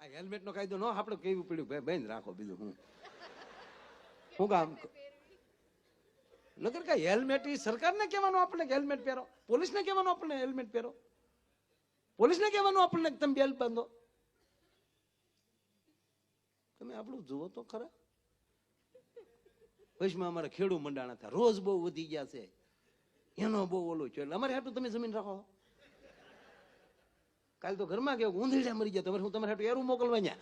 આ હેલ્મેટ નો કાયદો ન આપણે કેવું પડ્યું ભાઈ બેન રાખો બીજું હું કામ નગર કઈ હેલ્મેટ ઈ સરકારને કહેવાનું આપણને કે હેલ્મેટ પહેરો, પોલીસને કહેવાનું આપણને હેલ્મેટ પહેરો, પોલીસને કહેવાનું આપણને તમે બેલ્ટ બાંધો. તમે આપણું જુઓ તો ખરા. વચમાં અમારે ખેડૂ મંડાણા હતા, રોજ બહુ વધી ગયા છે, એનો બહુ ઓલું છે, એટલે અમારે હાટું તમે જમીન રાખો. કાલ તો ઘરમાં કેવું ઊંધીડા મરી ગયા, તમારે હું તમારે હાટું એરું મોકલવા ન્યા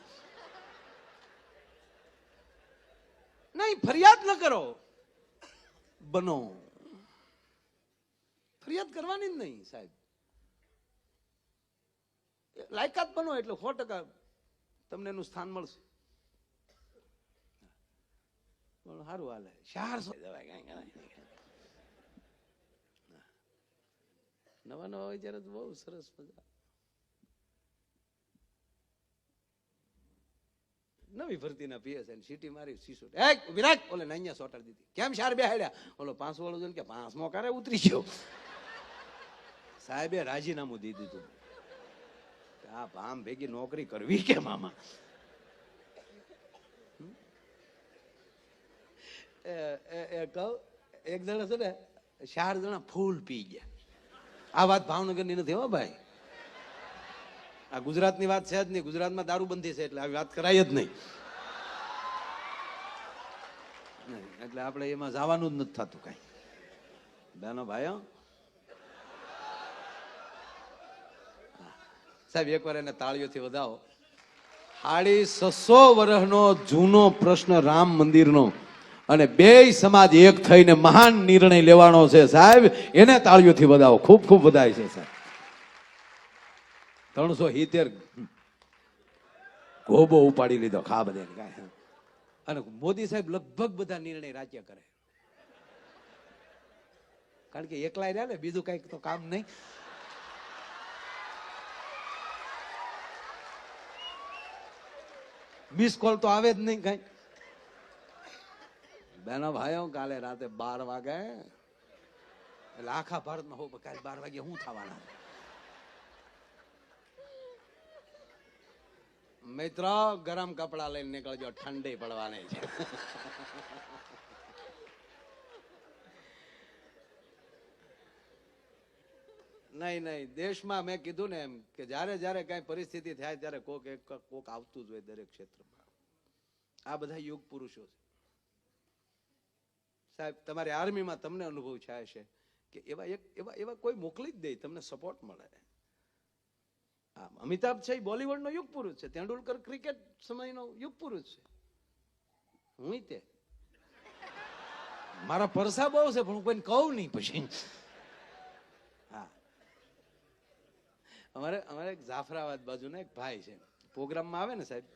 નહીં. ફરિયાદ ન કરો, બનો. ફરિયાદ કરવાની જ નહીં સાહેબ. લાયકાત બનો એટલે 100% તમને એનું સ્થાન મળશે. સારું હાલે 400 નવા નવા હોય ત્યારે બહુ સરસ મજા. નવી ભરતીના પીએસઆઈ સીટી મારી સીસો વિરાટ ઓલે અહીંયા સોટાડી દીધી. કેમ 4 બેહાડ્યા? ઓલો 5 વાળો જોઈને કે 5મો કારે ઉતરી ગયો. સાહેબે રાજીનામું દઈ દીધું. આ ભામ ભેગી નોકરી કરવી કે મામા? એક જણા છે ને 4 જણા ફૂલ પી ગયા. આ વાત ભાવનગર ની નથી હો ભાઈ, આ ગુજરાતની વાત છે જ નહીં. ગુજરાતમાં દારૂબંધી છે એટલે આવી વાત કરાય જ નહીં. એટલે આપણે એમાં જવાનું જ નથી થતું કઈ. બેનો ભાઈઓ સાહેબ એકવાર એને તાળીઓથી વધાવો. 650 વર્ષનો જૂનો પ્રશ્ન રામ મંદિરનો, અને 2 સમાજ એક થઈને મહાન નિર્ણય લેવાનો છે સાહેબ, એને તાળીઓથી વધાવો. ખૂબ ખૂબ વધાય છે સાહેબ. 370 ગોબો ઉપાડી લીધો ખા બધે. અને મોદી સાહેબ લગભગ બધા નિર્ણય રાજ્ય કરે, કારણ કે એકલા રહ્યા ને, બીજું કઈક તો કામ નહીં. મિસ કોલ તો આવે જ નહીં કઈ. બેનો ભાઈઓ કાલે રાતે 12 વાગે એટલે આખા ભારતમાં હો કાલે 12 વાગે શું થવાના? મિત્રો ગરમ કપડા લઈને નીકળજો, ઠંડી પડવાની છે. નહીં દેશમાં મેં કીધું ને એમ કે જયારે જયારે કઈ પરિસ્થિતિ થાય ત્યારે કોક આવતું જ હોય દરેક ક્ષેત્રમાં. આ બધા યુગ પુરુષો છે સાહેબ. તમારી આર્મીમાં તમને અનુભવ થાય છે કે એવા કોઈ મોકલી જ દે, તમને સપોર્ટ મળે. અમિતાભ છે બોલીવુડ નો યુગ પુરુષ છે, તેંડુલકર ક્રિકેટ સમયનો યુગ પુરુષ છે. હું તે મારા પરસા બહુ છે પણ હું કોઈને કહું નહીં પછી. હા, અમારે જાફરાબાદ બાજુ ને એક ભાઈ છે, પ્રોગ્રામમાં આવે ને સાહેબ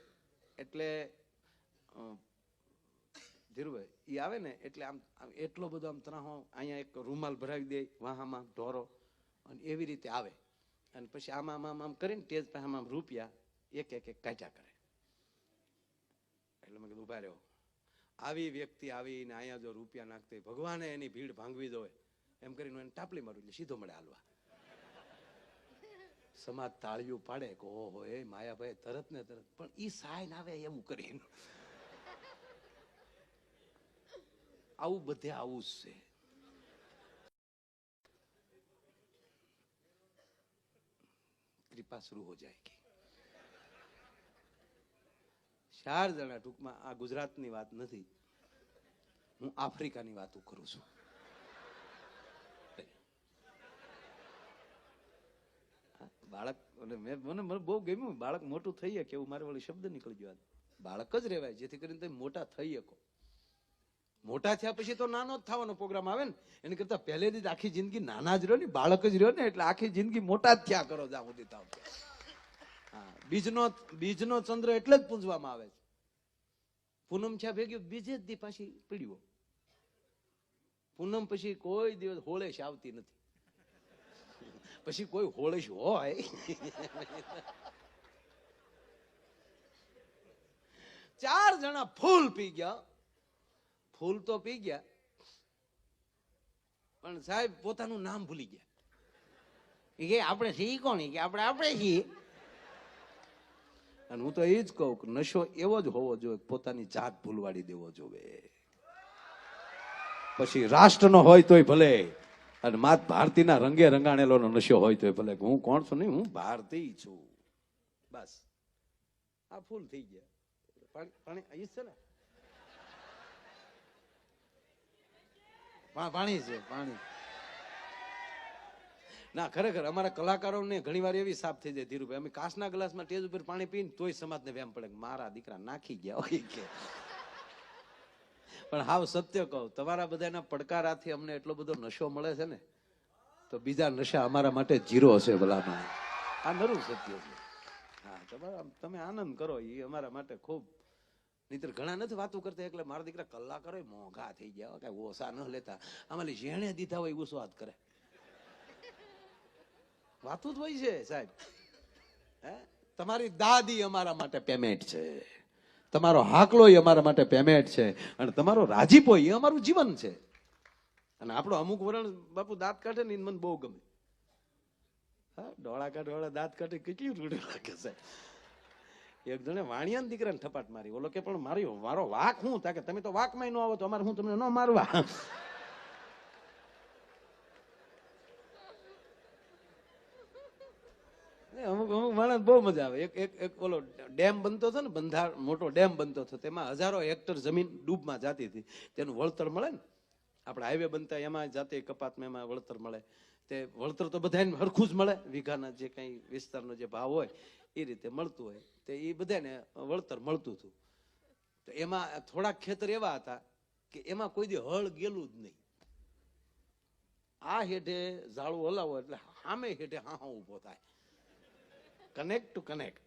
એટલે ધીરુભાઈ ઈ આવે ને એટલે આમ એટલો બધો આમ ત્રાહો, અહીંયા એક રૂમાલ ભરાવી દે વાહામાં ઢોરો, અને એવી રીતે આવે. અને પછી આમ કરીને તેજ પાસે આમ રૂપિયા એક કાઢ્યા કરે. એટલે મેં કીધું ઉભા રહ્યો, આવી વ્યક્તિ આવીને અહીંયા જો રૂપિયા નાખતી, ભગવાને એની ભીડ ભાંગવી દો એમ કરીને એને ટાપલી મારું એટલે સીધો મળે હાલવા. સમાજ તાળીઓ પાડે કે ઓહો એ માયાભાઈ તરત ને તરત, પણ ઈ સાઈન આવે એવું કરીને. આવું બધે આવું જ છે. कृपा शुरू हो जाएगी. 4 જણા ટૂંકમાં, આ ગુજરાતની વાત નથી, હું આફ્રિકાની વાતો કરું છું. બાળક મને બહુ ગમ્યું, બાળક મોટું થઈ શકે એવું મારે વળી શબ્દ નીકળી ગયો. બાળક જ રહેવાય જેથી કરીને તમે મોટા થઈ શકો. મોટા થયા પછી તો નાનો જ થવાનો પ્રોગ્રામ આવે ને, એની કરતા પહેલેથી જ આખી જિંદગી નાના જ રહ્યો ને, બાળક જ રહ્યો ને, એટલે આખી જિંદગી મોટા જ થયા કરો જ્યાં સુધી થાવ. હા, બીજનો ચંદ્ર એટલે જ પૂંજવામાં આવે છે. પૂનમ છે ભેગી બીજે જ દી પાછી પીડ્યો. પૂનમ પછી કોઈ દિવસ હોળેશ આવતી નથી, પછી કોઈ હોળેશ હોય. 4 જણા ફૂલ પી ગયા. ફૂલ તો પી ગયા પણ સાહેબ પોતાનું નામ ભૂલી ગયા. એ કે આપણે છીએ કોણ? કે આપણે છીએ. અને હું તો એ જ કહું કે નશો એવો જ હોવો જોઈએ, પોતાની જાત ભૂલવાડી દેવો જોઈએ. પછી રાષ્ટ્રનો હોય તોય ભલે, અને માત ભારતીના રંગે રંગાણેલો નશો હોય તોય ભલે. હું કોણ છું? નહીં, હું ભારતીય છું. બસ આ ફૂલ થઈ ગયા. પાણી અહીં છે ને? પાણી છે, પાણી. ના, ખરેખર અમારા કલાકારોને ઘણી વાર એવી સાફ થઈ જાય, ધીરુભાઈ, અમે કાચના ગ્લાસમાં ટેજ ઉપર પાણી પીને તોય સમાજને વેમ પડે કે મારા દીકરા નાખી ગયા હોય કે. પણ હાવ સત્ય કહું, તમારા બધાના પડકારાથી અમને એટલો બધો નશો મળે છે ને, તો બીજા નશા અમારા માટે જીરો હશે ભલામાં. આ નરું સત્ય છે. હા, તમે આનંદ કરો, એ અમારા માટે ખૂબ. નહીતર ઘણા નથી વાતો કરતા, એટલે મારા દીકરા કલાકારો મોંઘા થઈ ગયા, કઈ ઓછા ન લેતા, અમારી જેણે દીધા હોય એવું વાત કરે. વાતું જ હોય છે સાહેબ. તમારી દાદી અમારા માટે પેમેન્ટ છે, તમારો હાકલો એ અમારા માટે પેમેન્ટ છે, અને તમારો રાજીપો એ અમારું જીવન છે. અને આપણો અમુક વરણ બાપુ દાંત કાઢે ને મને બહુ ગમે. હા, ડોળા કાઢવાળા દાંત કાઢે કેટલી રૂડે લાગે છે. એક જણે વાણિયાના દીકરાને થપાટ મારી, ઓલો કે પણ મારો વાક શું થાય કે તમે તો વાકમાં ન આવો તો અમારે હું તમને ન મારવા. અમુક માણસ બહુ મજા આવે. એક ઓલો ડેમ બનતો હતો ને, બંધાર મોટો ડેમ બનતો હતો, તેમાં હજારો હેક્ટર જમીન ડૂબમાં જતી હતી. તેનું વળતર મળે ને, આપણે હાઈવે બનતા એમાં જાતે કપાતમાં એમાં વળતર મળે. તે વળતર તો બધાને હરખું જ મળે, વીઘાના જે કઈ વિસ્તારનો જે ભાવ હોય એ રીતે મળતું હોય, તે એ બધાને વળતર મળતું હતું. તો એમાં થોડાક ખેતર એવા હતા કે એમાં કોઈ દી હળ ગયેલું જ નહીં. આ હેઠે ઝાડું હલાવો એટલે સામે હેઠે હા ઉભો થાય, કનેક્ટ ટુ કનેક્ટ.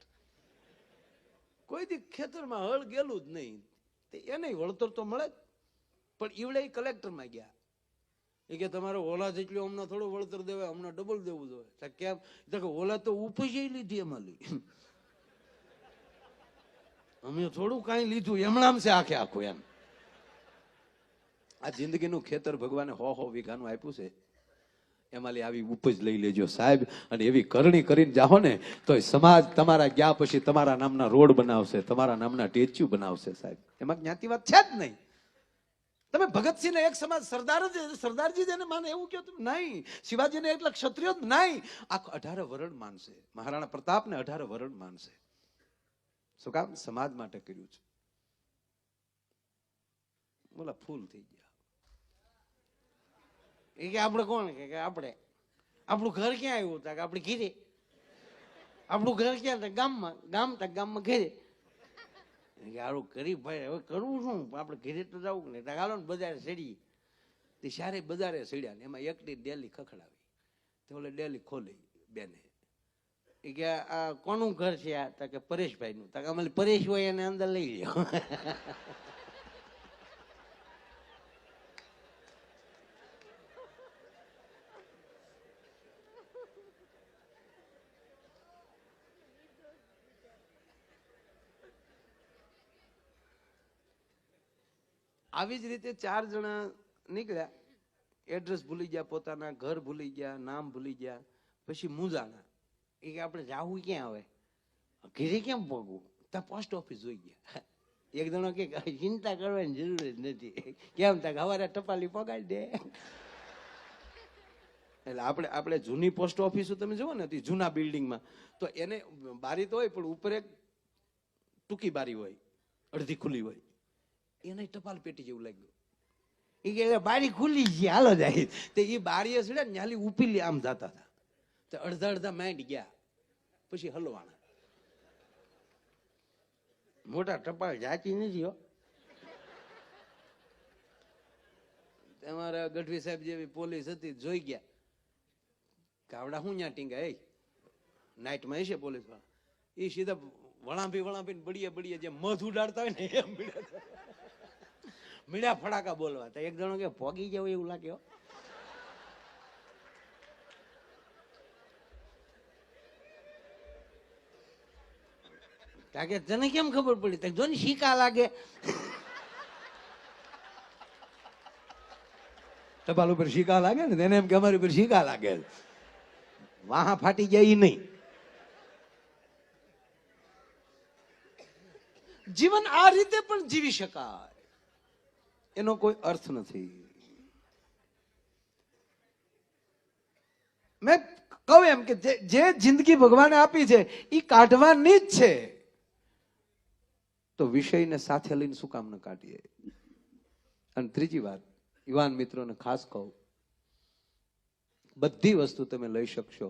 કોઈ દી ખેતરમાં હળ ગયેલું જ નહીં, તે એને વળતર તો મળે જ. પણ ઈવડે કલેક્ટરમાં ગયા, એ કે તમારે ઓલા જેટલું હમણાં થોડું વળતર દેવાય, હમણાં ડબલ દેવું જોઈએ. કેમ? કે ઓલા તો ઉપજી લીધી એમાં લઈ, અમે થોડું કઈ લીધું એમણામ છે આખે આખું. એમ આ જિંદગીનું ખેતર ભગવાને 100 વીઘાનું આપ્યું છે, એમાં આવી ઉપજ લઈ લેજો સાહેબ. અને એવી કરણી કરીને જાઓ ને તો સમાજ તમારા ગયા પછી તમારા નામના રોડ બનાવશે, તમારા નામના સ્ટેચ્યુ બનાવશે સાહેબ. એમાં જ્ઞાતિવાદ છે જ નહીં. તમે ભગતસિંહને એક સમાજ સરદારજી જેને માને એવું કહો નહીં, શિવાજીને એટલે ક્ષત્રિયો જ નહીં, આખો 18 વરણ માનશે, મહારાણા પ્રતાપને 18 વરણ માનશે. શું કામ? સમાજ માટે કર્યું છે. બોલા ફૂલ થઈ ગયા. એ કે આપણે કોણ કે આપણે આપણું ઘર ક્યાં આવ્યું? કે આપણે ઘીરે. આપણું ઘર ક્યાં? ગામમાં. ગામમાં ઘેરે. આવું કરી ભાઈ, હવે કરવું શું? આપણે ઘેરે તો જવું ને. હાલો ને બજારે ચડીએ. તે સારે બજારે ચડ્યા ને એમાં એકની ડેલી ખખડાવી, તો ઓલે ડેલી ખોલી બેને. એ કે આ કોનું ઘર છે? આ કે પરેશભાઈ નું. અમારે પરેશ હોય એને અંદર લઈ લ્યો. આવી જ રીતે 4 જણા નીકળ્યા, એડ્રેસ ભૂલી ગયા, પોતાના ઘર ભૂલી ગયા, નામ ભૂલી ગયા. પછી મૂંઝાણા. એ કે આપણે જાવું ક્યાં? હવે ઘરે કેમ પગવું? ત્યાં પોસ્ટ ઓફિસ જોઈ ગયા. એક જણો કે ચિંતા કરવાની જરૂર જ નથી. કેમ? ત્યાં સવારે ટપાલી પગાડી દે. એટલે આપણે જૂની પોસ્ટ ઓફિસ તમે જુઓ ને, જૂના બિલ્ડિંગમાં તો એને બારી તો હોય પણ ઉપર એક ટૂંકી બારી હોય, અડધી ખુલ્લી હોય. એને ટપાલ પેટી જેવું લાગ્યું. એ કે બારી ખુલ્લી છે, હાલો જાય. તે એ બારીએ ચડ્યા ને ન્યાલી ઉપીલી આમ જતા હતા. તો અડધા માંડ ગયા, પછી હલવાના. મોટા ટપાલ જાચી નથી હો. તમારા ગઢવી સાહેબ જેવી પોલીસ હતી, જોઈ ગયા કાવડા હું ત્યાં ટીંગા. એ નાઇટમાં હશે પોલીસ વાળા, એ સીધા વળાંપીને બળીએ જે મધ ઉડાડતા હોય ને એમ મીડા ફડાકા બોલવા. તો એક જણો કે પોગી જાવ એવું લાગે. કે તને કેમ ખબર પડી? જો ને શીકા લાગે. ટપાલ ઉપર શીકા લાગે ને તેને એમ કે અમારી ઉપર શીકા લાગે, વાહા ફાટી જાય નહીં. જીવન આ રીતે પણ જીવી શકાય, એનો કોઈ અર્થ નથી. મેં કહું એમ કે જે જિંદગી ભગવાને આપી છે એ કાઢવાની જ છે, તો વિષયને સાથે લઈને શું કામ ન કાઢીએ. અને ત્રીજી વાત, યુવાન મિત્રોને ખાસ કહું, બધી વસ્તુ તમે લઈ શકશો,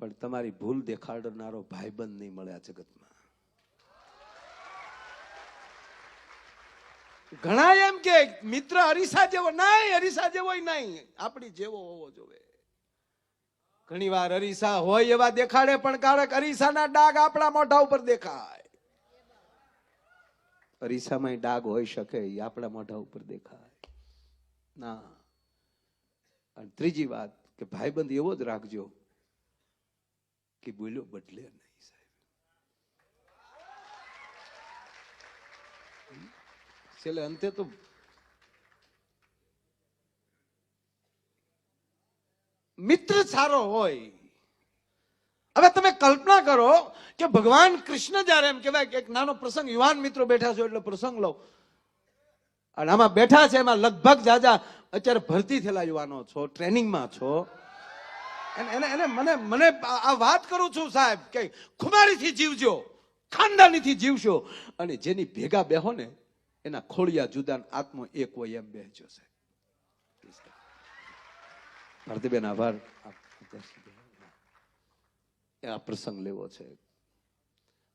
પણ તમારી ભૂલ દેખાડનારો ભાઈબંધ નહીં મળે આ જગતમાં. ઘણા એમ કે મિત્ર અરીસા જેવો નહીં, અરીસા જેવો નહીં, આપણી જેવો હોવો જોઈએ. ઘણી વાર અરીસા હોય એવા દેખાડે, પણ ક્યારેક અરીસાના ડાઘ આપણા મોઢા ઉપર દેખાય. અરીસામાં ડાઘ હોઈ શકે, એ આપણા મોઢા ઉપર દેખાય ના. અને ત્રીજી વાત કે ભાઈબંધ એવો જ રાખજો કે બોલ્યો બદલે નહીં. સાહેબ છેલ્લે અંતે તો મિત્ર સારો હોય. હવે તમે કલ્પના કરો કે ભગવાન કૃષ્ણ જયારે એમ કહેવાય કે એક નાનો પ્રસંગ, યુવાન મિત્રો બેઠા છો એટલે પ્રસંગ લો, અને આમાં બેઠા છે એમાં લગભગ જાજા અત્યારે ભરતી થયેલા યુવાનો છો, ટ્રેનિંગમાં છો. એને મને આ વાત કરું છું સાહેબ કે ખુમારીથી જીવજો, ખાનદાનીથી જીવશો, અને જેની ભેગા બેહો ને એના ખોળિયા જુદાન આત્મો એક હોય એમ બેહજો સાહેબ. ભારતીબેન આભાર. આ પ્રસંગ લેવો છે.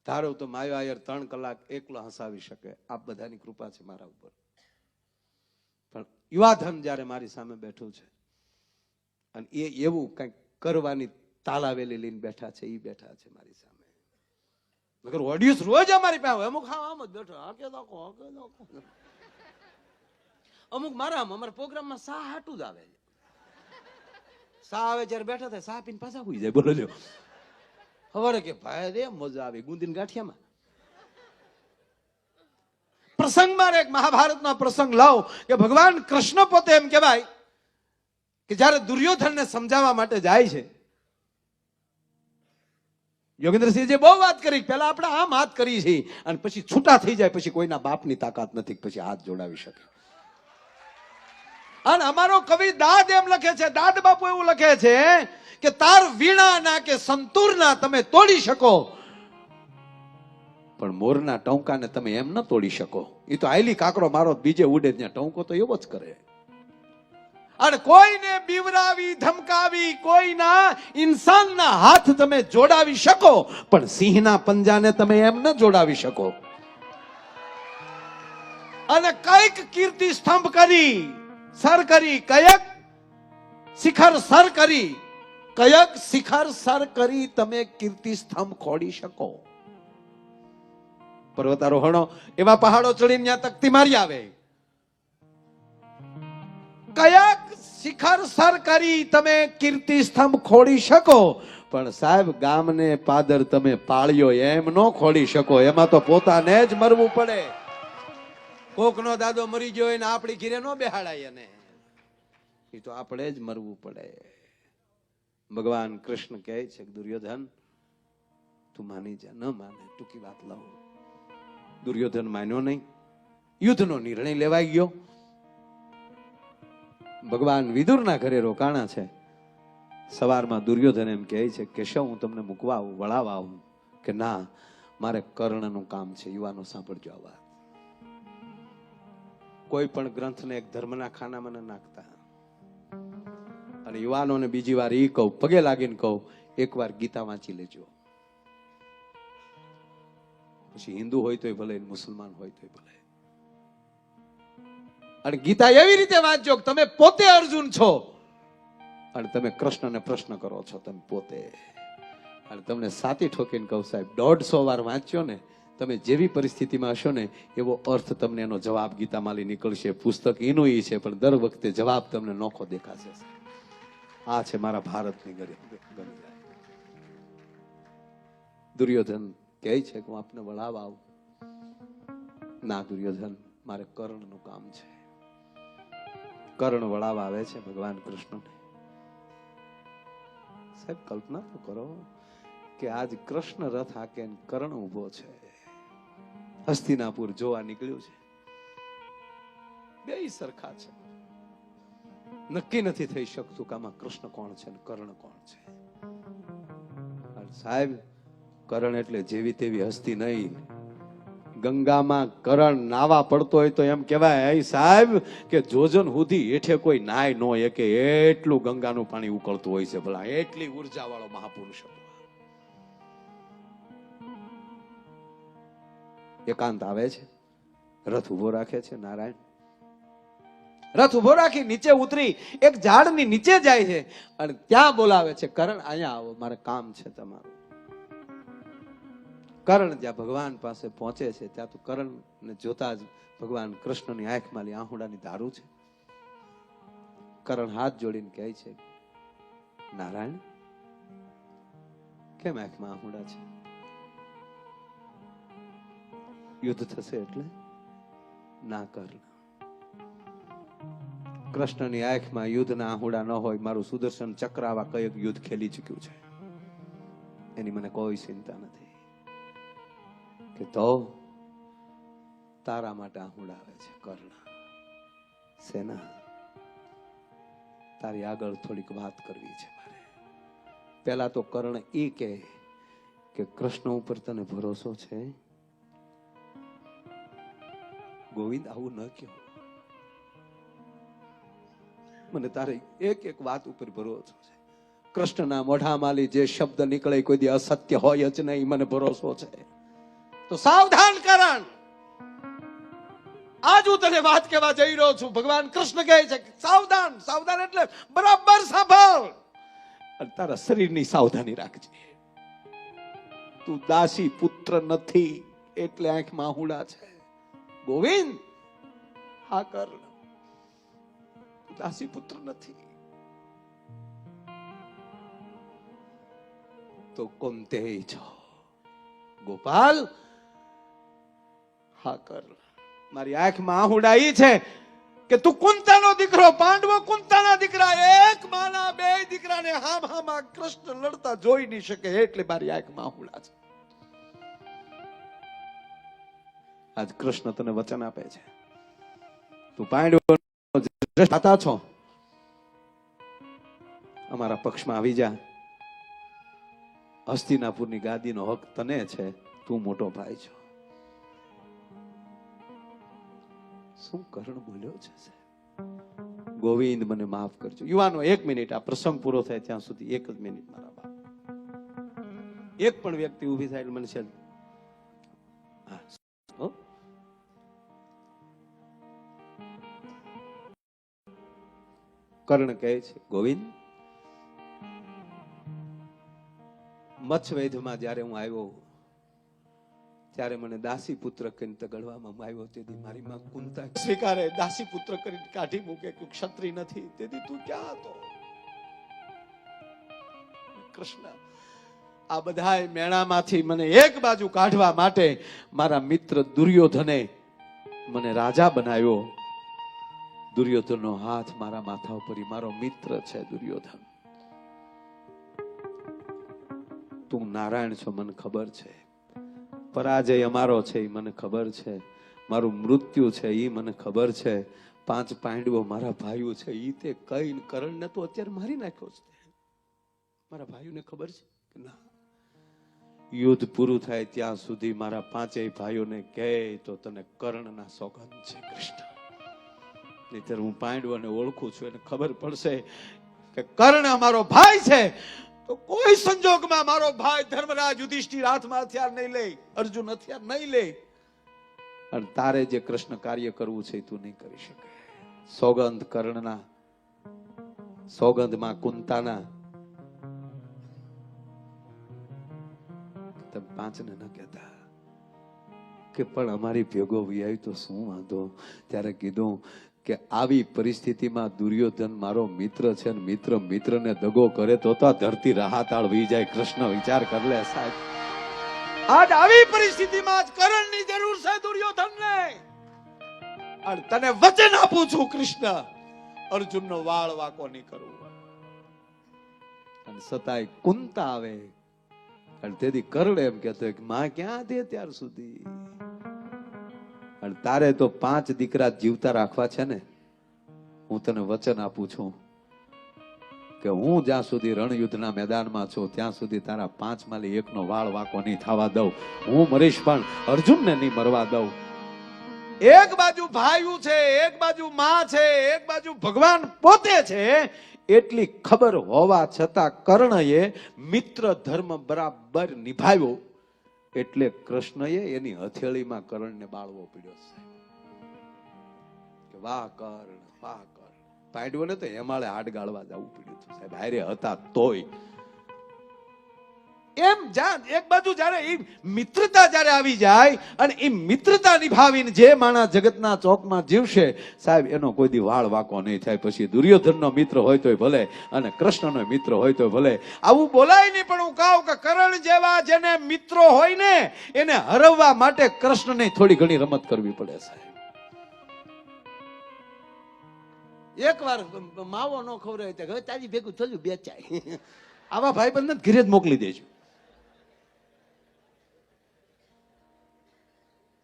ધારો તો માયો આયર 3 કલાક એકલો હસાવી શકે, આપ બધાની કૃપા છે મારા ઉપર. પણ યુવાધન જયારે મારી સામે બેઠું છે અને એ એવું કઈક કરવાની તાલાવેલી લઈને બેઠા છે, એ બેઠા છે મારી સામે. મગર ઓડિયન્સ રોજ અમારી પાસે અમુક આમ જ બેઠો, અમુક મારા અમારા પ્રોગ્રામમાં સા હાટું જ આવે. સા આવે જયારે બેઠા થાય, સા પીને પાછા હોઈ જાય. બોલો લ્યો ખબર કે ભાઈ રે મજા આવી ગુંદીન ગાંઠિયામાં. પ્રસંગમાં એક મહાભારતનો પ્રસંગ લાવ કે ભગવાન કૃષ્ણ પોતે એમ કહેવાય કે જયારે દુર્યોધનને સમજાવવા માટે જાય છે, યોગેન્દ્રસિંહજી બહુ વાત કરી, પહેલા આપણે આમ હાથ કરી છે અને પછી છૂટા થઈ જાય, પછી કોઈના બાપની તાકાત નથી પછી હાથ જોડાવી શકે. અને અમારો કવિ દાદ એમ લખે છે, દાદ બાપુ એવું લખે છે કે તાર વીણાના કે સંતૂરના તમે તોડી શકો, પણ મોરના ટોંકાને તમે એમ ન તોડી શકો. એ તો આયલી કાકરો મારો બીજે ઉડે ત્યાં ટોંકો તો એવો જ કરે. અને કોઈને બીવરાવી ધમકાવી કોઈના ઇન્સાનના હાથ તમે જોડાવી શકો, પણ સિંહના પંજાને તમે એમ ન જોડાવી શકો. અને કઈક કીર્તિ સ્તંભ કરી સર કરી, કયક શિખર સર કરી, કયક શિખર સર કરી તમે કીર્તિ સ્તંભ ખોડી શકો. પર્વતારોહણો એવા પહાડો ચડીને ત્યાં તકતી મારી આવે, કયક શિખર સર કરી તમે કીર્તિ સ્તંભ ખોડી શકો, પણ સાહેબ ગામને પાદર તમે પાળ્યો એમ ન ખોડી શકો. એમાં તો પોતાને જ મરવું પડે. કોકનો દાદો મરી ગયો એને આપણી ઘીરે નો બેહાડાય, એને એ તો આપણે જ મરવું પડે. ભગવાન કૃષ્ણ કહે છે દુર્યોધન તું માની જા. ન માને, ટૂંકી વાત લાવું. દુર્યોધન માન્યો નહીં, યુદ્ધનો નિર્ણય લેવાઈ ગયો. ભગવાન વિદુરના ઘરે રોકાણા છે. સવારમાં દુર્યોધન એમ કહે છે કે શું હું તમને મૂકવા આવું, વળાવવા આવું? કે ના, મારે કર્ણનું કામ છે. યુવાનો સાંભળજો આ વાત. કોઈ પણ ગ્રંથને એક ધર્મના ખાનામાં ન નાખતા. અને યુવાનોને બીજી વાર એ કહું, પગે લાગીને કહું, એકવાર ગીતા વાંચી લેજો. પછી હિન્દુ હોય તોય ભલે, મુસલમાન હોય તોય ભલે. અને ગીતા એવી રીતે વાંચજો કે તમે પોતે અર્જુન છો અને તમે કૃષ્ણને પ્રશ્ન કરો છો તમે પોતે. અને તમને સાતી ઠોકીને કહું સાહેબ, 150 વાર વાંચ્યો ને, તમે જેવી પરિસ્થિતિમાં હશો ને એવો અર્થ તમને એનો જવાબ ગીતામાંથી નીકળશે. પુસ્તક એનું એ છે, પણ દર વખતે જવાબ તમને નોખો દેખાશે. આ છે મારા ભારતની ગણી. દુર્યોધન કહે છે કે હું આપને વળાવવા આવું. ના દુર્યોધન, મારે કર્ણનું કામ છે. કર્ણ વળાવવા આવે છે ભગવાન કૃષ્ણને. સાહેબ કલ્પના તો કરો કે આજ કૃષ્ણ રથ હાકે કર્ણ ઉભો છે. હસ્તિનાપુર જોવા નીકળ્યું છે. બે સરખા છે, નક્કી નથી થઈ શકતું કે આમાં કૃષ્ણ કોણ છે ને કર્ણ કોણ છે. સાહેબ, કર્ણ એટલે જેવી તેવી હસ્તી નહીં. ગંગામાં કર્ણ નાવા પડતો હોય તો એમ કહેવાય, એ સાહેબ કે જોજન સુધી હેઠે કોઈ નાય નો કે એટલું ગંગાનું પાણી ઉકળતું હોય છે. ભલા એટલી ઉર્જા વાળો મહાપુરુષ હતો. એકાંત આવે છે, રથ ઉભો રાખે છે નારાયણ. રથ ઉભો રાખી નીચે ઉતરી એક ઝાડની નીચે જાય છે અને ત્યાં બોલાવે છે, કર્ણ અહીંયા આવો, મારે કામ છે તમારું. કર્ણ જ્યાં ભગવાન પાસે પહોંચે છે ત્યાં તો કર્ણ ને જોતા જ ભગવાન કૃષ્ણની આંખમાં આહુડાની ધારું છે. કર્ણ હાથ જોડીને કહે છે, નારાયણ કેમ આંખમાં આહુડા છે? યુદ્ધ થશે એટલે? ના કર્ણ, કૃષ્ણની આંખમાં યુદ્ધના આહુડા ન હોય. મારું સુદર્શન ચક્ર આવા કઈક યુદ્ધ ખેલી ચૂક્યું છે, એની મને કોઈ ચિંતા નથી. કે તો તારા માટે આહુડા આવે છે કર્ણ. સેના, તારી આગળ થોડીક વાત કરવી છે મારે. પેલા તો કર્ણ એ કે કૃષ્ણ ઉપર તને ભરોસો છે? ગોવિંદ, આવું ન કહો. મને તારી એક એક વાત ઉપર ભરોસો છે. કૃષ્ણના મોઢામાંથી જે શબ્દ નીકળે કોઈ દી અસત્ય હોય જ નહીં, મને ભરોસો છે. તો સાવધાન કર્ણ, આજ હું તને વાત કહેવા જઈ રહ્યો છું. ભગવાન કૃષ્ણ કહે છે સાવધાન. સાવધાન એટલે બરાબર સાંભળ અને તારા શરીરની સાવધાની રાખજે. તું દાસી પુત્ર નથી એટલે આંખમાં આહુડા છે. ગોવિંદ, હા કર્ણ, દાસી પુત્ર નથી તો કોંતે છો? ગોપાલ, હા કર્ણ, મારી આંખમાં આહુડા ઈ છે કે તું કુંતાનો દીકરો, પાંડવો કુંતાના દીકરા, એક માના બે દીકરાને હામાં કૃષ્ણ લડતા જોઈ નહીં શકે એટલે મારી આંખમાં આહુડા છે. આજ કૃષ્ણ તને વચન આપે છે, તું પાંડવો થતા છો, અમારા પક્ષમાં આવી જા. હસ્તિનાપુરની ગાદીનો હક તને છે, તું મોટો ભાઈ છો. શું કર્ણ બોલ્યો છે? ગોવિંદ, મને માફ કરજો. યુવાનો, 1 મિનિટ, આ પ્રસંગ પૂરો થાય ત્યાં સુધી 1 જ મિનિટ મારા બાપ. એક પણ વ્યક્તિ ઉભી થાય મને છે. કર્ણ કહે છે, ગોવિંદ, મચ્છવેધમાં જયારે હું આવ્યો ત્યારે મને દાસી પુત્ર કરીને તગડવામાં આવ્યો. તેથી મારી માં કુંતા સ્વીકારે દાસી પુત્ર કરીને કાઢી મૂકે કે ક્ષત્રિય નથી. તેથી તું ક્યાં હતો? કૃષ્ણ, આ બધા મેણામાંથી મને એક બાજુ કાઢવા માટે મારા મિત્ર દુર્યોધને મને રાજા બનાવ્યો. દુર્યોધનનો હાથ મારા માથા ઉપર, મારો મિત્ર છે દુર્યોધન. તું નારાયણ છો, મને ખબર છે. પરાજય અમારો છે એ મને ખબર છે. મારું મૃત્યુ છે એ મને ખબર છે. 5 પાંડવો મારા ભાઈઓ છે એ તે કઈ કર્ણને તો અત્યારે મારી નાખ્યો છે. મારા ભાઈઓને ખબર છે કે ના, યુદ્ધ પૂરું થાય ત્યાં સુધી મારા 5 ભાઈઓને કહે તો તને કર્ણના સોગંદ છે કૃષ્ણ. નહીતર હું પાંડવોને ઓળખું છું, એને ખબર પડશે કે કર્ણ અમારો ભાઈ છે તો કોઈ સંજોગમાં મારો ભાઈ ધર્મરાજ યુધિષ્ઠિર હાથમાં હથિયાર નહીં લે, અર્જુન હથિયાર નહીં લે. અને તારે જે કૃષ્ણ કાર્ય કરવું છે તું નહીં કરી શકે. સોગંદ કર્ણના, સોગંદ માં કુંતાના. તમે 5 ને ન કહેતા કે પણ અમારી ભેગો વિયાય તો શું વાંધો? ત્યારે કીધું કે આવી પરિસ્થિતિમાં દુર્યોધન મારો મિત્ર છે, મિત્રને દગો કરે તો ધરતી રાહાતાળ વી જાય. કૃષ્ણ, વિચાર કર લે સાહેબ. આજ આવી પરિસ્થિતિમાં જ કર્ણની જરૂર છે દુર્યોધનને. અને તને વચન આપું છું કૃષ્ણ, અર્જુનનો વાળ વાકો નહીં કરવું. અને સતાય કુંતા આવે અને તેથી કર્ણ એમ કહેતો કે માં ક્યાં દે ત્યાર સુધી અને તારે તો 5 દીકરા જીવતા રાખવા છે ને, હું તને વચન આપું છું કે હું જ્યાં સુધી રણયુદ્ધના મેદાનમાં છું ત્યાં સુધી તારા 5 માંથી એકનો વાળ વાંકો નહીં થવા દઉં. હું મરીશ પણ અર્જુનને નહીં મરવા દઉં. એક બાજુ ભાઈયું છે, એક બાજુ માં છે, એક બાજુ ભગવાન પોતે છે. એટલી ખબર હોવા છતાં કર્ણએ મિત્ર ધર્મ બરાબર નિભાવ્યો. એટલે કૃષ્ણએ એની હથેળીમાં કર્ણને બાળવો પડ્યો છે કે વાહ કર્ણ, વાહ કર્ણ. પાંડવોને તો હેમાળે હાડ ગાળવા જવું પડ્યું હતું સાહેબ, હારે હતા તોય. એમ એક બાજુ જયારે એ મિત્રતા જયારે આવી જાય અને એ મિત્રતા નિભાવીને જે માણસ જગતના ચોકમાં જીવશે સાહેબ, એનો કોઈ દી વાળ વાંકો નહીં થાય. પછી દુર્યોધનનો મિત્ર હોય તોય ભલે અને કૃષ્ણનો મિત્ર હોય તોય ભલે. આવું બોલાય નહીં, પણ હું કહું કે કર્ણ જેવા જેને મિત્રો હોય ને એને હરવવા માટે કૃષ્ણને થોડી ઘણી રમત કરવી પડે સાહેબ. એક વાર માવો નો ખવડાવે તો હવે તારી ભેગું થયું બેચાય. આવા ભાઈબંધને ઘરે જ મોકલી દેજો.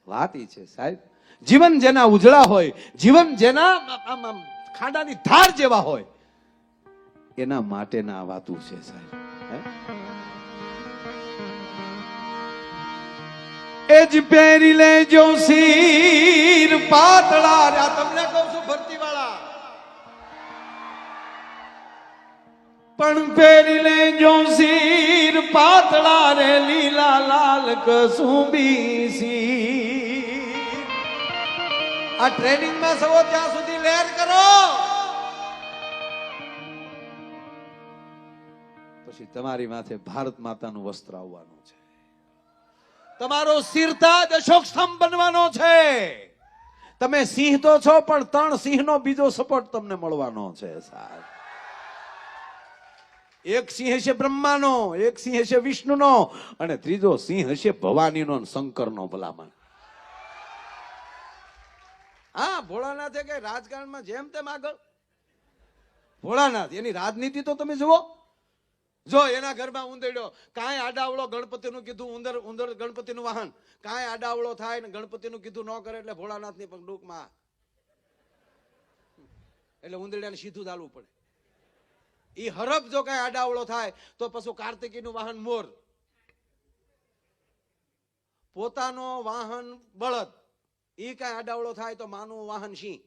વાત ઈ છે સાહેબ, જીવન જેના ઉજળા હોય, જીવન જેના ખાડાની ધાર જેવા હોય, એના માટેના આ વાતું છે સાહેબ. એ જ પહેરી લેજો શીર પાતળા. તમને કહું છું ભરતી વાળા, પણ પહેરી લેજો શીર પાતળા રે લીલા લાલ કસુંબી શીર. આ ટ્રેનિંગમાં સવો ત્યાં સુધી લહેર કરો, પછી તમારી માથે ભારત માતાનું વસ્ત્ર આવવાનું છે. તમારો શિરતાજ અશોક સ્તંભ બનવાનો છે. તમે સિંહ તો છો પણ 3 સિંહનો બીજો સપોર્ટ તમને મળવાનો છે સાહેબ. એક સિંહ હશે બ્રહ્માનો, એક સિંહ હશે વિષ્ણુનો અને ત્રીજો સિંહ હશે ભવાનીનો શંકરનો. ભલામણ હા, ભોળાનાથે કે રાજકારણમાં જેમ તેમ આગળ. ભોળાનાથ એની રાજનીતિ તો તમે જુઓ. જો એના ઘરમાં ઉંદરડ્યો, કાંઈ આડાવળો ગણપતિનું કીધું, ઉંદર ગણપતિનું વાહન, કાંઈ આડાવળો થાય ને ગણપતિનું કીધું ન કરે એટલે ભોળાનાથની પગડુકમાં, એટલે ઉંદરડાને સીધું ચાલવું પડે. ઈ હરફ જો કઈ આડાવળો થાય તો પછી કાર્તિકીનું વાહન મોર, પોતાનો વાહન બળદ, ઈ કઈ આડાવળો થાય તો માનું વાહન સિંહ,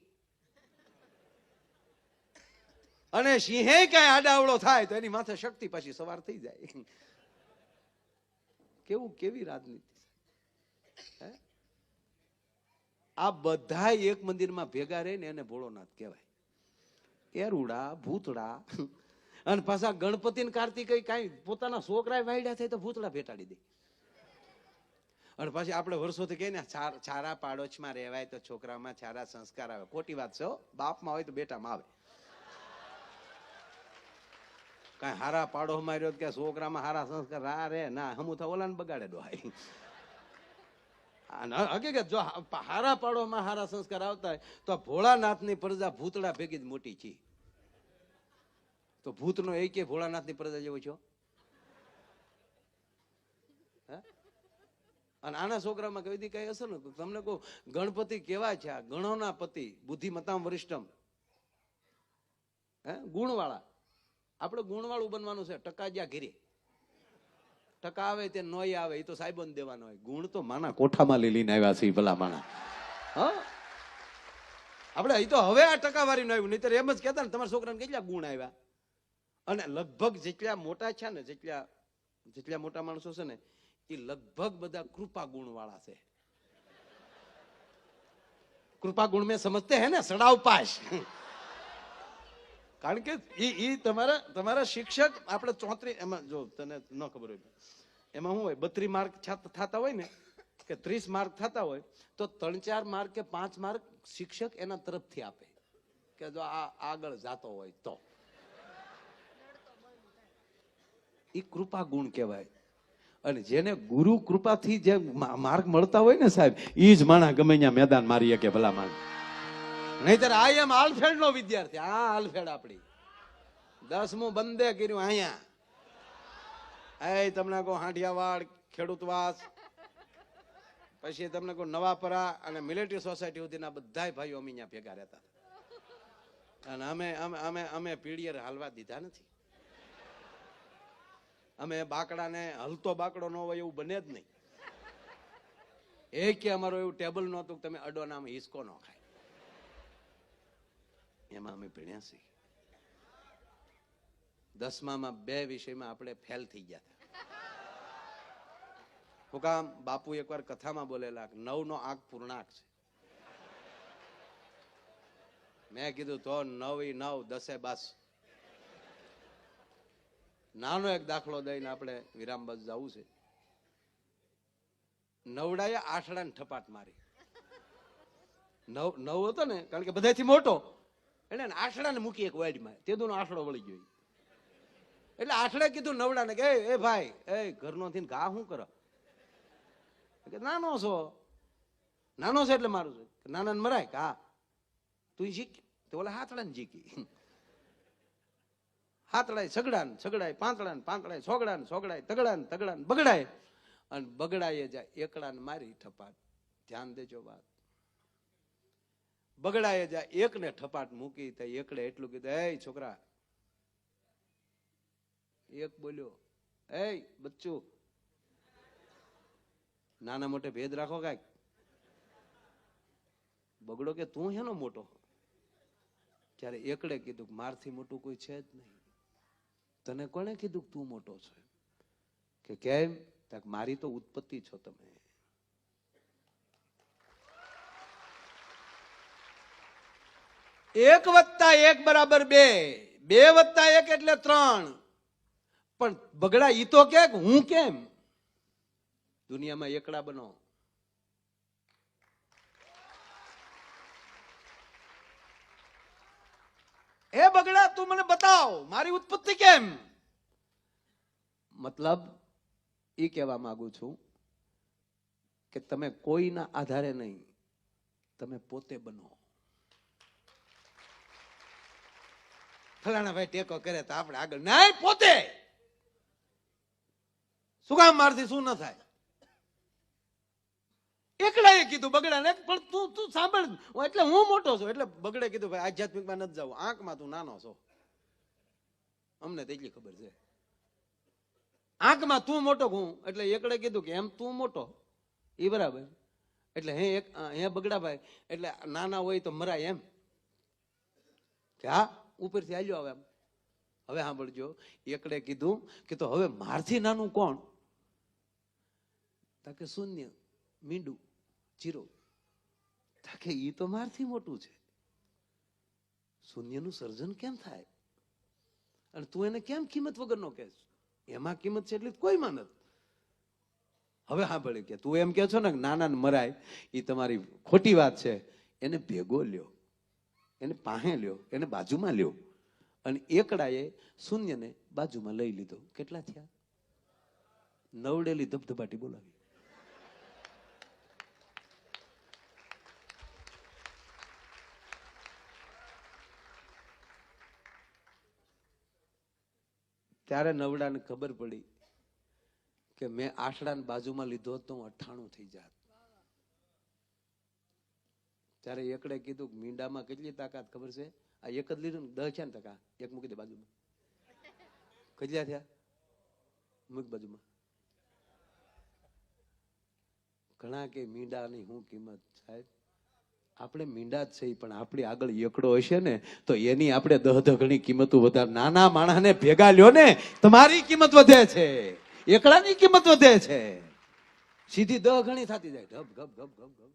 અને સિંહે કઈ આડાવળો થાય તો એની માથે શક્તિ પાછી સવાર થઈ જાય. કેવી રાજનીતિ. આ બધા એક મંદિરમાં ભેગા રહીને એને ભોળોનાથ કહેવાય. એરુડા ભૂતડા અને પાછા ગણપતિ ને કાર્તિક કઈ પોતાના છોકરા વાયડા થાય તો ભૂતળા ભેટાડી દે. અને પછી આપણે વર્ષોથી કહીએ ને છારા પાડોશમાં રહેવાય તો છોકરામાં છારા સંસ્કાર આવે. ખોટી વાત છે. બાપમાં હોય તો બેટામાં આવે. કઈ હારા પાડો માર્યો કે છોકરામાં હારા સંસ્કાર રે ના, હમું તો ઓલાને બગાડે ડોહાય. હકીકત જો હારા પાડોમાં હારા સંસ્કાર આવતા હોય તો ભોળાનાથની પ્રજા ભૂતળા ભેગી જ મોટી છે. તો ભૂતનો એક ભોળાનાથની પ્રજા જેવો છો. અને આના છોકરામાં કઈ કઈ હશે ને તમને કહું, ગણપતિ કેવા છે? ગણોના પતિ, બુદ્ધિમતામ વરિષ્ઠમ, ગુણવાળા. આપણે ગુણવાળું બનવાનું છે. ટકા જ્યાં ઘીરે ટકા આવે તે નોય આવે એ તો સાહેબો ને દેવાનો હોય. ગુણ તો માના કોઠામાં લઈને આવ્યા છે ભલા માણા. હા, આપણે એ તો હવે આ ટકાવારી નું આવ્યું, નહીતર એમ જ કહેતા ને તમારા છોકરાને કેટલા ગુણ આવ્યા. અને લગભગ જેટલા મોટા છે ને, જેટલા મોટા માણસો છે ને એ લગભગ બધા કૃપા ગુણ વાળા છે. કૃપા ગુણ મેં સમજતે હે ને, સડાવ પાસ. કારણ કે તમારા શિક્ષક આપણે 34, એમાં જો તને ન ખબર હોય એમાં શું હોય, 32 માર્ક થતા હોય ને કે 30 માર્ક થતા હોય તો 3-4 માર્ક કે 5 માર્ક શિક્ષક એના તરફથી આપે કે જો આ આગળ જાતો હોય તો. એ કૃપા ગુણ કહેવાય. અને જેને ગુરુ કૃપાથી જે માર્ક મળતા હોય ને સાહેબ, એ જ માણા ગમે ત્યાં મેદાન મારી શકે ભલા માણ. નહીતર આ એમ આલફેડ નો વિદ્યાર્થી. આ આલફેડ આપડી 10મું બંધે કર્યું અહીંયા. તમને કહો હાંડિયાવાડ, ખેડૂતવાસ, પછી તમને કહું નવાપરા અને મિલિટરી સોસાયટી સુધીના બધા ભાઈઓ અમે અહીંયા ભેગા રહેતા અને અમે અમે અમે અમે પીડીએ હાલવા દીધા નથી. અમે બાકડાને હલતો બાકડો ન હોય એવું બને જ નહીં. કે અમારું એવું ટેબલ નહોતું તમે અડો નામ હિસકો ન ખાય. એમાં અમે ભણ્યા છીએ. 10માં 2 વિષયમાં આપણે ફેલ થઈ ગયા હતા. હું કામ બાપુ એકવાર કથામાં બોલેલા 9 નો આંક પૂર્ણાંક છે. મેં કીધું તો 9 × 9 10 × 22. નાનો એક દાખલો દઈને આપણે વિરામ બસ જવું છે. નવડાએ આઠડાને ઠપાટ મારી. નવ હતો ને કારણ કે બધાથી મોટો એને આઠડાને મૂકી એક વાડીમાં. તેદુનો આઠડો વળી ગયો. એટલે આઠડે કીધું નવડાને કે એ ભાઈ એ ઘરનો થઈને ઘા શું કરો? કે નાનો છો. નાનો છે એટલે મારું છે. નાના મરાય કે હા તું શીખ. તો ઓલા હાથડાને શીખી. હાથડાય સગડાય પાંતળાય સોગડાય તગડાય બગડાય અને બગડાય જાય એકડાને મારી ઠપાટ. ધ્યાન દેજો વાત. બગડાય જાય એકને ઠપાટ મૂકી તો એકડે એટલું કીધું એ છોકરા. એક બોલ્યો એ બચ્ચું નાના મોટે ભેદ રાખો કાંઈક. બગડો કે તું હેનો મોટો? ત્યારે એકડે કીધું મારથી મોટું કોઈ છે જ નહીં. તને કોને કીધું તું મોટો છે? કે કેમ? મારી તો ઉત્પત્તિ છો તમે. એક વત્તા એક બરાબર 2. 2 વત્તા 1 એટલે 3. પણ બગડા ઈ તો કે હું કેમ? દુનિયામાં એકડા બનો. એ બગડા તું મને બતાવ મારી ઉત્પત્તિ કેમ? મતલબ એ કહેવા માંગુ છું કે તમે કોઈના આધારે નહીં, તમે પોતે બનો. ફલાણા ભાઈ ટેકો કરે તો આપણે આગળ નહીં, પોતે. શું કામ મારથી શું ન થાય? એકલાએ કીધું બગડાને પણ તું સાંભળ એટલે હું મોટો છું. એટલે બગડે કીધું ભાઈ આધ્યાત્મિકમાં નથી જવું, આંખમાં તું નાનો છો. અમને તેટલી ખબર છે. આંખમાં તું મોટો હું એટલે એકડે કીધું કે એમ તું મોટો એ બરાબર. એટલે હે બગડા ભાઈ એટલે નાના હોય તો મરાય એમ કે હા ઉપરથી આલ્યો આવે એમ. હવે સાંભળજો, એકડે કીધું કે તો હવે મારથી નાનું કોણ? તાકે શૂન્ય, મીંડું, જીરો. તાકે ઈ તો મારથી મોટું છે. શૂન્યનું સર્જન કેમ થાય? અને તું એને કેમ કિંમત વગરનો કહેશ? એમાં કિંમત છે એટલે કોઈમાં નથી. હવે સાંભળે કે તું એમ કે છો ને નાના ને મરાય, એ તમારી ખોટી વાત છે. એને ભેગો લ્યો, એને પાસે લ્યો, એને બાજુમાં લ્યો. અને એકડાએ શૂન્યને બાજુમાં લઈ લીધો. કેટલા થયા? નવડેલી ધબધબાટી બોલાવી. ત્યારે નવડાને ખબર પડી કે મેં આઠડાને બાજુમાં લીધો તો 98 થઈ જાત. ત્યારે એકડે કીધું મીંડામાં કેટલી તાકાત ખબર છે? આ એક જ લીધું 10 છે ને ટકા, એક મૂકી દે બાજુમાં. કેટલા થયા? મૂક બાજુમાં. ઘણા કે મીંડાની શું કિંમત? સાહેબ આપણે મીંડા જ છે પણ આપણી આગળ એકડો હશે ને તો એની આપણે 10 ગણી કિંમતો વધારે. નાના માણસને ભેગા લ્યો ને તમારી કિંમત વધે છે, એકડાની કિંમત વધે છે. સીધી 10 ગણી થતી જાય. ગપ ગપ ગપ ગપ ગપ.